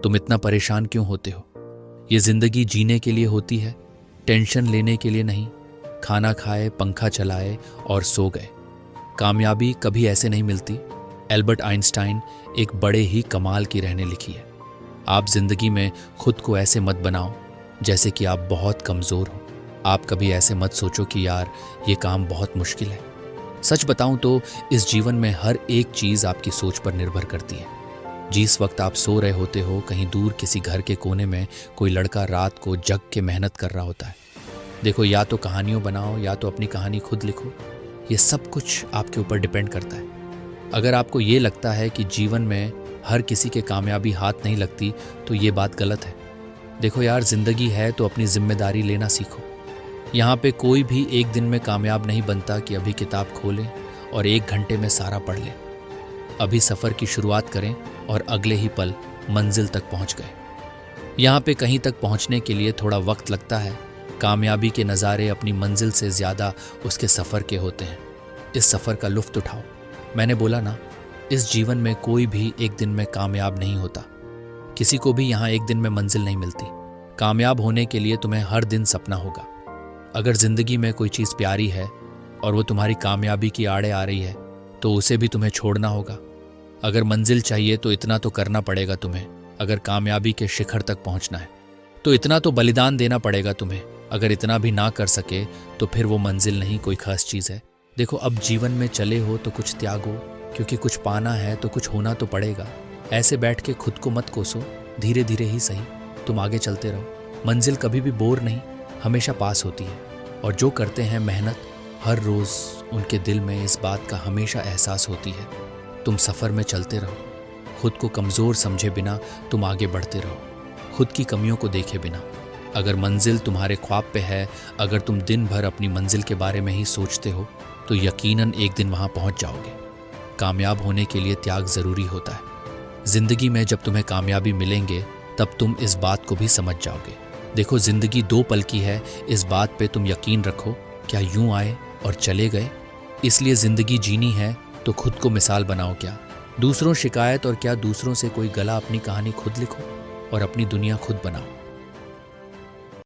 तुम इतना परेशान क्यों होते हो? ये जिंदगी जीने के लिए होती है, टेंशन लेने के लिए नहीं। खाना खाए, पंखा चलाए और सो गए। कामयाबी कभी ऐसे नहीं मिलती। एल्बर्ट आइंस्टाइन एक बड़े ही कमाल की रहने लिखी है। आप जिंदगी में खुद को ऐसे मत बनाओ जैसे कि आप बहुत कमजोर हो। आप कभी ऐसे मत सोचो कि यार ये काम बहुत मुश्किल है। सच बताऊं तो इस जीवन में हर एक चीज आपकी सोच पर निर्भर करती है। जिस वक्त आप सो रहे होते हो, कहीं दूर किसी घर के कोने में कोई लड़का रात को जग के मेहनत कर रहा होता है। देखो, या तो कहानियों बनाओ या तो अपनी कहानी खुद लिखो। ये सब कुछ आपके ऊपर डिपेंड करता है। अगर आपको ये लगता है कि जीवन में हर किसी के कामयाबी हाथ नहीं लगती तो ये बात गलत है। देखो यार, जिंदगी है तो अपनी जिम्मेदारी लेना सीखो। यहाँ पे कोई भी एक दिन में कामयाब नहीं बनता कि अभी किताब खोलें और 1 घंटे में सारा पढ़ लें। अभी सफ़र की शुरुआत करें और अगले ही पल मंजिल तक पहुँच गए। यहाँ पे कहीं तक पहुँचने के लिए थोड़ा वक्त लगता है। कामयाबी के नज़ारे अपनी मंजिल से ज़्यादा उसके सफ़र के होते हैं। इस सफ़र का लुत्फ़ उठाओ। मैंने बोला ना, इस जीवन में कोई भी एक दिन में कामयाब नहीं होता। किसी को भी यहाँ एक दिन में मंजिल नहीं मिलती। कामयाब होने के लिए तुम्हें हर दिन सपना होगा। अगर जिंदगी में कोई चीज़ प्यारी है और वो तुम्हारी कामयाबी की आड़े आ रही है तो उसे भी तुम्हें छोड़ना होगा। अगर मंजिल चाहिए तो इतना तो करना पड़ेगा तुम्हें। अगर कामयाबी के शिखर तक पहुंचना है तो इतना तो बलिदान देना पड़ेगा तुम्हें। अगर इतना भी ना कर सके तो फिर वो मंजिल नहीं, कोई खास चीज़ है। देखो, अब जीवन में चले हो तो कुछ त्यागो, क्योंकि कुछ पाना है तो कुछ होना तो पड़ेगा। ऐसे बैठ के खुद को मत कोसो, धीरे धीरे ही सही तुम आगे चलते रहो। मंजिल कभी भी बोर नहीं, हमेशा पास होती है। और जो करते हैं मेहनत हर रोज़, उनके दिल में इस बात का हमेशा एहसास होती है। तुम सफ़र में चलते रहो, खुद को कमज़ोर समझे बिना तुम आगे बढ़ते रहो, खुद की कमियों को देखे बिना। अगर मंजिल तुम्हारे ख्वाब पे है, अगर तुम दिन भर अपनी मंजिल के बारे में ही सोचते हो तो यकीनन एक दिन वहाँ पहुँच जाओगे। कामयाब होने के लिए त्याग ज़रूरी होता है। ज़िंदगी में जब तुम्हें कामयाबी मिलेंगे तब तुम इस बात को भी समझ जाओगे। देखो, ज़िंदगी 2 पल की है, इस बात पे तुम यकीन रखो। क्या यूं आए और चले गए? इसलिए ज़िंदगी जीनी है तो खुद को मिसाल बनाओ। क्या दूसरों शिकायत और क्या दूसरों से कोई गला, अपनी कहानी खुद लिखो और अपनी दुनिया खुद बनाओ।